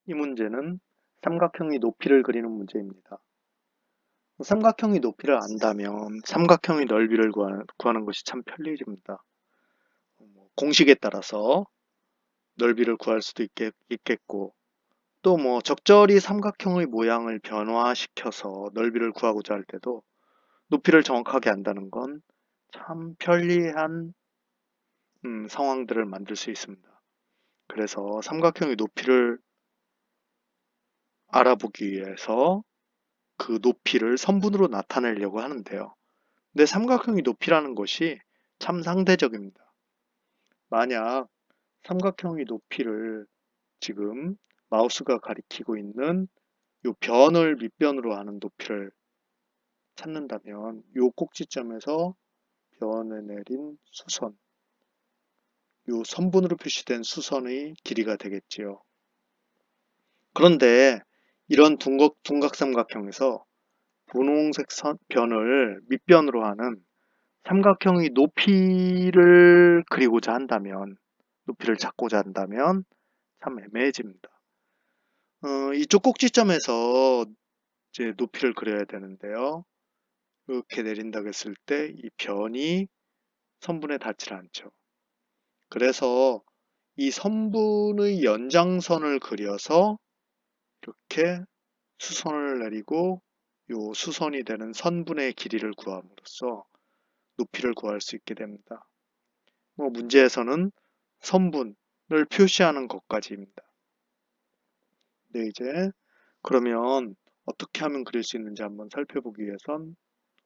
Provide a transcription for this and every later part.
이 문제는 삼각형의 높이를 그리는 문제입니다. 삼각형의 높이를 안다면 삼각형의 넓이를 구하는 것이 참 편리합니다. 공식에 따라서 넓이를 구할 수도 있겠고, 또 적절히 삼각형의 모양을 변화시켜서 넓이를 구하고자 할 때도 높이를 정확하게 안다는 건 참 편리한 상황들을 만들 수 있습니다. 그래서 삼각형의 높이를 알아보기 위해서 그 높이를 선분으로 나타내려고 하는데요. 근데 삼각형의 높이라는 것이 참 상대적입니다. 만약 삼각형의 높이를 지금 마우스가 가리키고 있는 이 변을 밑변으로 하는 높이를 찾는다면 이 꼭지점에서 변에 내린 수선, 이 선분으로 표시된 수선의 길이가 되겠지요. 그런데 이런 둔각삼각형에서 분홍색 변을 밑변으로 하는 삼각형의 높이를 그리고자 한다면, 높이를 찾고자 한다면 참 애매해집니다. 이쪽 꼭지점에서 이제 높이를 그려야 되는데요. 이렇게 내린다고 했을 때 이 변이 선분에 닿질 않죠. 그래서 이 선분의 연장선을 그려서 이렇게 수선을 내리고 이 수선이 되는 선분의 길이를 구함으로써 높이를 구할 수 있게 됩니다. 문제에서는 선분을 표시하는 것까지입니다. 네, 이제 그러면 어떻게 하면 그릴 수 있는지 한번 살펴보기 위해선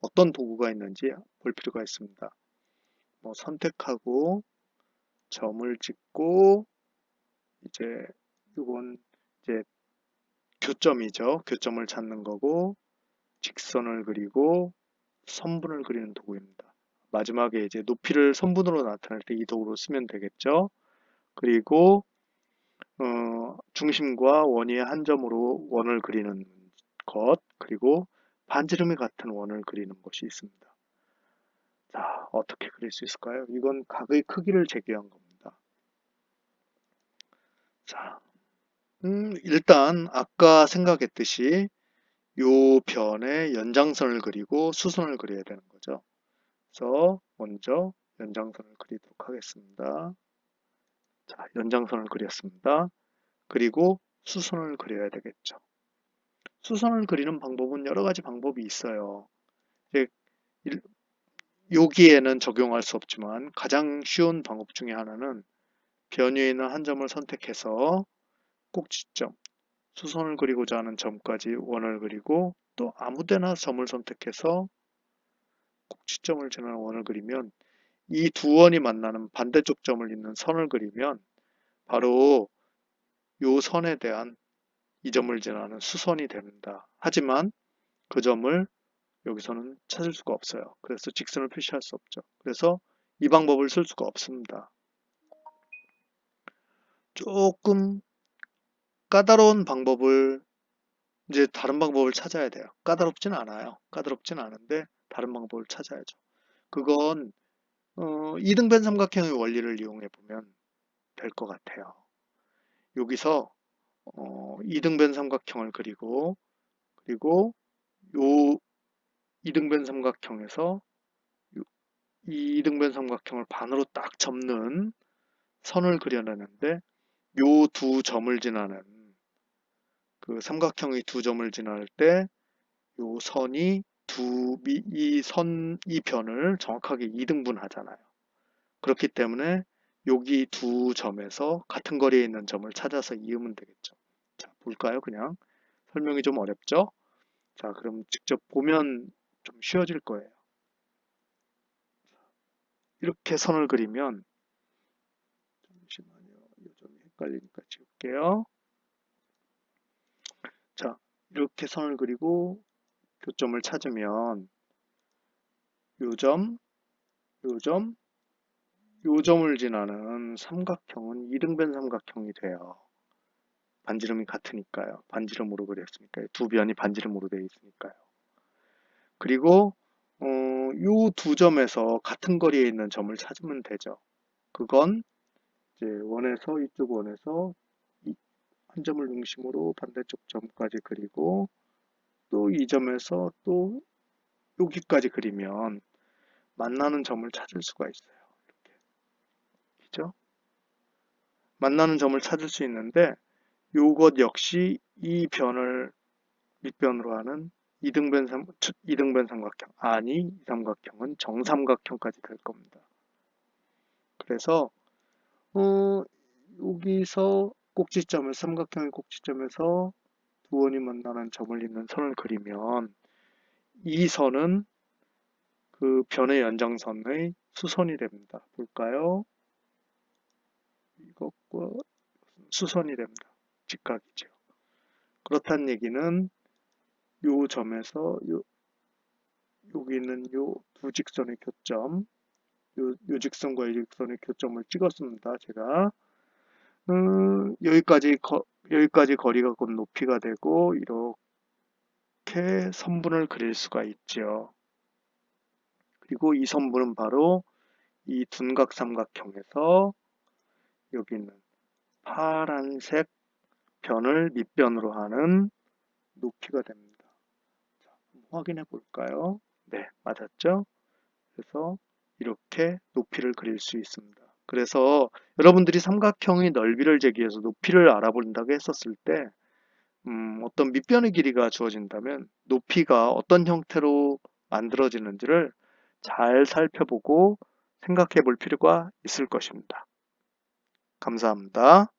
어떤 도구가 있는지 볼 필요가 있습니다. 선택하고 점을 찍고 이제 이건 이제 교점이죠. 교점을 찾는 거고 직선을 그리고 선분을 그리는 도구입니다. 마지막에 이제 높이를 선분으로 나타낼 때 이 도구로 쓰면 되겠죠. 그리고 중심과 원위의 한 점으로 원을 그리는 것, 그리고 반지름이 같은 원을 그리는 것이 있습니다. 자, 어떻게 그릴 수 있을까요? 이건 각의 크기를 재규한 겁니다. 자, 일단 아까 생각했듯이 요 변에 연장선을 그리고 수선을 그려야 되는 거죠. 그래서 먼저 연장선을 그리도록 하겠습니다. 자, 연장선을 그렸습니다. 그리고 수선을 그려야 되겠죠. 수선을 그리는 방법은 여러 가지 방법이 있어요. 이제 여기에는 적용할 수 없지만 가장 쉬운 방법 중에 하나는 변 위에 있는 한 점을 선택해서 꼭지점, 수선을 그리고자 하는 점까지 원을 그리고 또 아무데나 점을 선택해서 꼭지점을 지나는 원을 그리면 이 두 원이 만나는 반대쪽 점을 잇는 선을 그리면 바로 이 선에 대한 이 점을 지나는 수선이 됩니다. 하지만 그 점을 여기서는 찾을 수가 없어요. 그래서 직선을 표시할 수 없죠. 그래서 이 방법을 쓸 수가 없습니다. 조금 까다로운 방법을 이제 다른 방법을 찾아야 돼요. 까다롭진 않아요. 까다롭진 않은데 다른 방법을 찾아야죠. 그건 이등변 삼각형의 원리를 이용해 보면 될 것 같아요. 여기서 이등변 삼각형을 그리고 요 이등변 삼각형에서 이 이등변 삼각형을 반으로 딱 접는 선을 그려내는데 요 두 점을 지나는 그 삼각형의 두 점을 지날 때 요 선이 이 변을 정확하게 2등분 하잖아요. 그렇기 때문에 여기 두 점에서 같은 거리에 있는 점을 찾아서 이으면 되겠죠. 자, 볼까요? 그냥 설명이 좀 어렵죠? 자, 그럼 직접 보면 좀 쉬워질 거예요. 이렇게 선을 그리면 잠시만요. 이 점이 헷갈리니까 지울게요. 자, 이렇게 선을 그리고 교점을 찾으면 요 점, 요 점, 요 점을 지나는 삼각형은 이등변 삼각형이 돼요. 반지름이 같으니까요. 반지름으로 그렸으니까요. 두 변이 반지름으로 되어 있으니까요. 그리고 요 두 점에서 같은 거리에 있는 점을 찾으면 되죠. 그건 이제 원에서 이쪽 원에서 한 점을 중심으로 반대쪽 점까지 그리고 또 이 점에서 또 여기까지 그리면 만나는 점을 찾을 수가 있어요. 이렇게. 그죠? 만나는 점을 찾을 수 있는데 요것 역시 이 변을 밑변으로 하는 이등변 삼각형. 아니, 이 삼각형은 정삼각형까지 될 겁니다. 그래서 여기서 꼭지점을 삼각형의 꼭지점에서 두 원이 만나는 점을 잇는 선을 그리면 이 선은 그 변의 연장선의 수선이 됩니다. 볼까요? 이것과 수선이 됩니다. 직각이죠. 그렇다는 얘기는 요 점에서 여기 있는 요 두 직선의 교점, 요 직선과 이 직선의 교점을 찍었습니다. 제가 여기까지 거리가 곧 높이가 되고 이렇게 선분을 그릴 수가 있죠. 그리고 이 선분은 바로 이 둔각 삼각형에서 여기 있는 파란색 변을 밑변으로 하는 높이가 됩니다. 자, 확인해 볼까요? 네, 맞았죠? 그래서 이렇게 높이를 그릴 수 있습니다. 그래서 여러분들이 삼각형의 넓이를 재기 위해서 높이를 알아본다고 했었을 때 어떤 밑변의 길이가 주어진다면 높이가 어떤 형태로 만들어지는지를 잘 살펴보고 생각해 볼 필요가 있을 것입니다. 감사합니다.